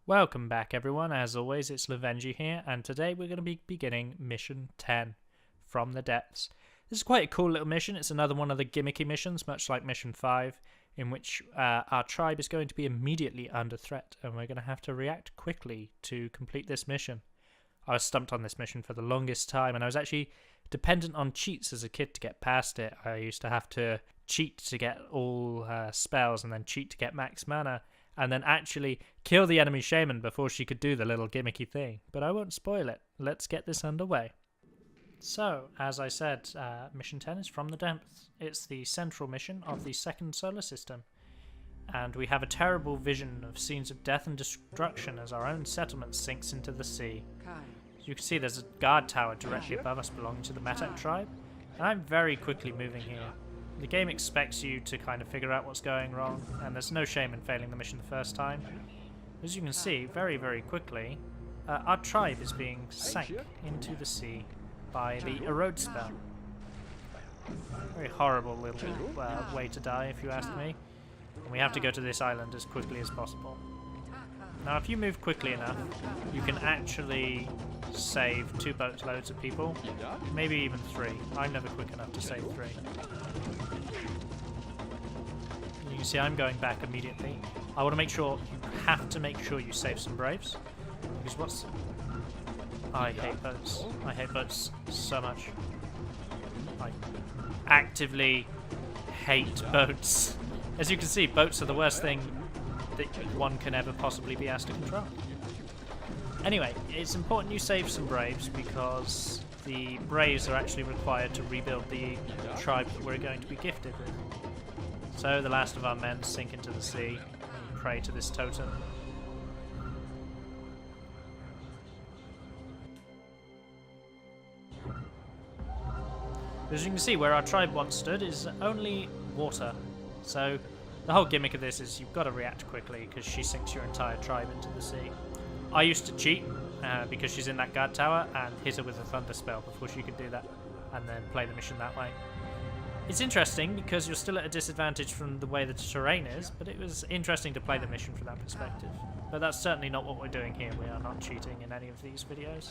Welcome back everyone, as always it's Lovenji here, and today we're going to be beginning Mission 10, From the Depths. This is quite a cool little mission. It's another one of the gimmicky missions, much like Mission 5, in which our tribe is going to be immediately under threat, and we're going to have to react quickly to complete this mission. I was stumped on this mission for the longest time, and I was actually dependent on cheats as a kid to get past it. I used to have to cheat to get all spells, and then cheat to get max mana, and then actually kill the enemy shaman before she could do the little gimmicky thing. But I won't spoil it. Let's get this underway. So, as I said, Mission 10 is From the Depths. It's the central mission of the second solar system. And we have a terrible vision of scenes of death and destruction as our own settlement sinks into the sea. As you can see, there's a guard tower directly above us belonging to the Metak tribe. And I'm very quickly moving here. The game expects you to kind of figure out what's going wrong, and there's no shame in failing the mission the first time. As you can see, very, very quickly, our tribe is being sank into the sea by the erode spell. Very horrible little way to die, if you ask me. And we have to go to this island as quickly as possible. Now, if you move quickly enough, you can actually save 2 boatloads of people, maybe even 3. I'm never quick enough to save 3. You can see I'm going back immediately. I want to make sure, you have to make sure you save some braves, because I hate boats. I hate boats so much. I actively hate boats. As you can see, boats are the worst thing that one can ever possibly be asked to control. Anyway, it's important you save some braves, because the braves are actually required to rebuild the tribe that we're going to be gifted with. So the last of our men sink into the sea and pray to this totem. As you can see, where our tribe once stood is only water. So the whole gimmick of this is you've got to react quickly, because she sinks your entire tribe into the sea. I used to cheat because she's in that guard tower and hit her with a thunder spell before she could do that, and then play the mission that way. It's interesting because you're still at a disadvantage from the way the terrain is, but it was interesting to play the mission from that perspective. But that's certainly not what we're doing here. We are not cheating in any of these videos.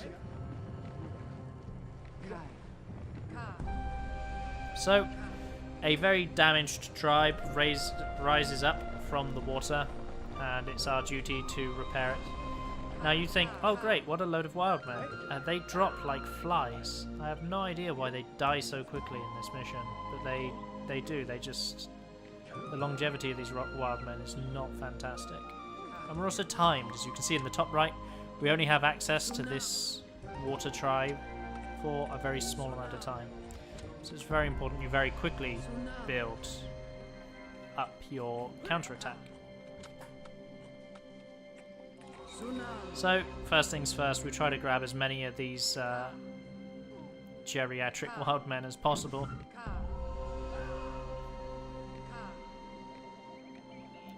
So, a very damaged tribe rises up from the water, and it's our duty to repair it. Now you think, oh great, what a load of wild men. They drop like flies. I have no idea why they die so quickly in this mission, but they do. The longevity of these wild men is not fantastic. And we're also timed. As you can see in the top right, we only have access to this water tribe for a very small amount of time. So it's very important you very quickly build up your counterattack. So, first things first, we try to grab as many of these geriatric wild men as possible.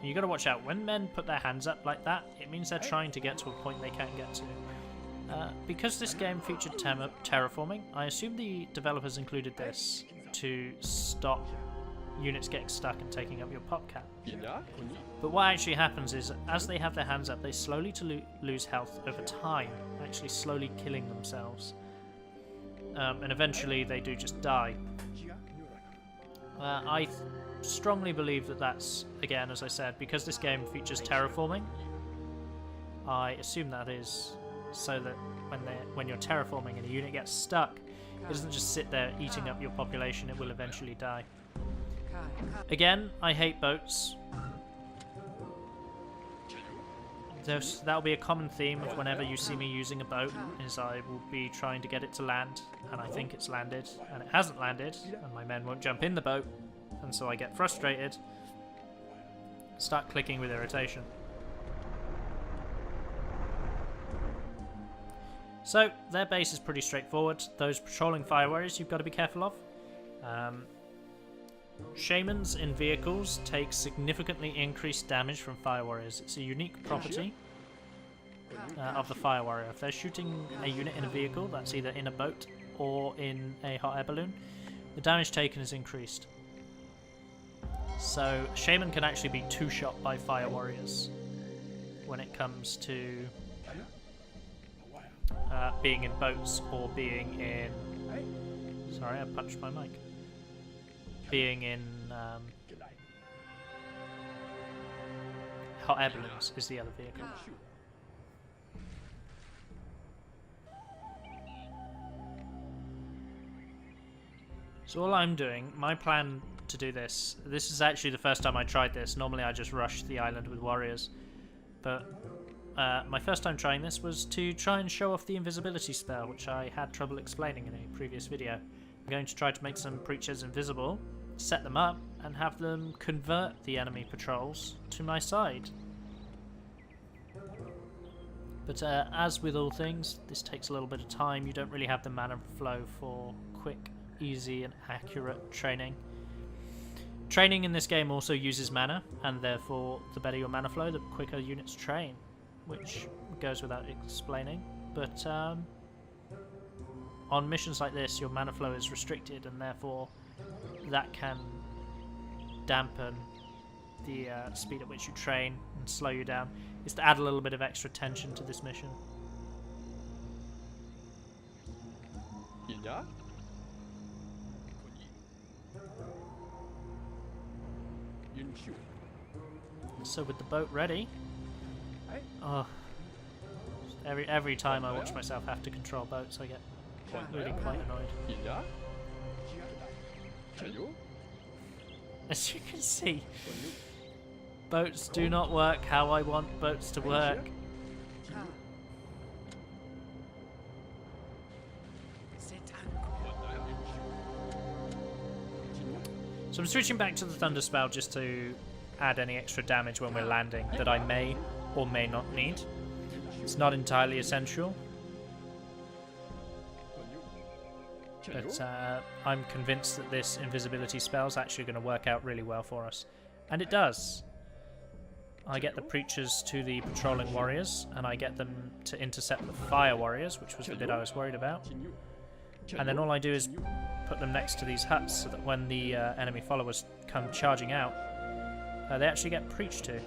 You gotta watch out, when men put their hands up like that, it means they're trying to get to a point they can't get to. Because this game featured terraforming, I assume the developers included this to stop units getting stuck and taking up your pop cap. But what actually happens is, as they have their hands up, they slowly lose health over time, actually slowly killing themselves. And eventually they do just die. I strongly believe that that's, again, as I said, because this game features terraforming, I assume that is so that when you're terraforming and a unit gets stuck, it doesn't just sit there eating up your population, it will eventually die. Again, I hate boats. That'll be a common theme of whenever you see me using a boat, is I will be trying to get it to land, and I think it's landed, and it hasn't landed, and my men won't jump in the boat, and so I get frustrated, start clicking with irritation. So, their base is pretty straightforward. Those patrolling fire warriors you've got to be careful of. Shamans in vehicles take significantly increased damage from fire warriors. It's a unique property of the fire warrior. If they're shooting a unit in a vehicle, that's either in a boat or in a hot air balloon, the damage taken is increased. So Shaman can actually be two-shot by fire warriors. when it comes to being in boats or being in... Sorry, I punched my mic. Being in hot air balloons is the other vehicle. So all I'm doing, my plan to do this is actually the first time I tried this. Normally I just rush the island with warriors, but my first time trying this was to try and show off the invisibility spell, which I had trouble explaining in a previous video. I'm going to try to make some preachers invisible, set them up, and have them convert the enemy patrols to my side. But as with all things, this takes a little bit of time. You don't really have the mana flow for quick, easy, and accurate training. Training in this game also uses mana, and therefore the better your mana flow, the quicker units train, which goes without explaining. But on missions like this, your mana flow is restricted, and therefore that can dampen the speed at which you train and slow you down. Is to add a little bit of extra tension to this mission. So with the boat ready, oh, every time I watch myself have to control boats, I get really quite annoyed. As you can see, boats do not work how I want boats to work. So I'm switching back to the Thunder Spell just to add any extra damage when we're landing that I may or may not need. It's not entirely essential, but I'm convinced that this invisibility spell is actually going to work out really well for us. And it does. I get the preachers to the patrolling warriors, and I get them to intercept the fire warriors, which was the bit I was worried about. And then all I do is put them next to these huts so that when the enemy followers come charging out, they actually get preached to.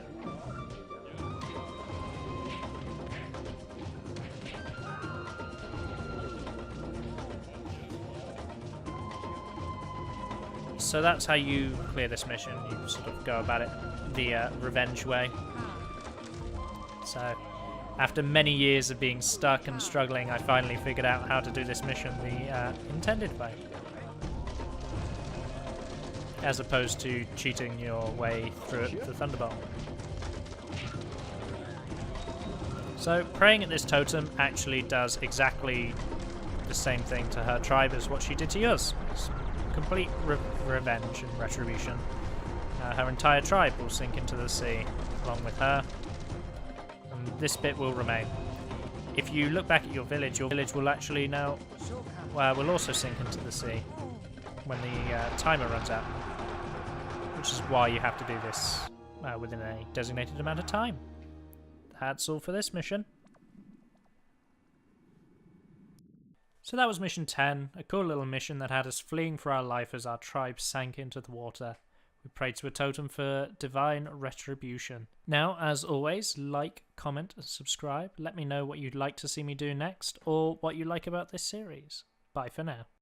So that's how you clear this mission. You sort of go about it the revenge way. So after many years of being stuck and struggling, I finally figured out how to do this mission the intended way, as opposed to cheating your way through the Thunderbolt. So praying at this totem actually does exactly the same thing to her tribe as what she did to yours. It's complete revenge and retribution. Her entire tribe will sink into the sea along with her, and this bit will remain. If you look back at your village will actually now will also sink into the sea when the timer runs out, which is why you have to do this within a designated amount of time. That's all for this mission. So that was mission 10, a cool little mission that had us fleeing for our life as our tribe sank into the water. We prayed to a totem for divine retribution. Now, as always, like, comment, and subscribe. Let me know what you'd like to see me do next, or what you like about this series. Bye for now.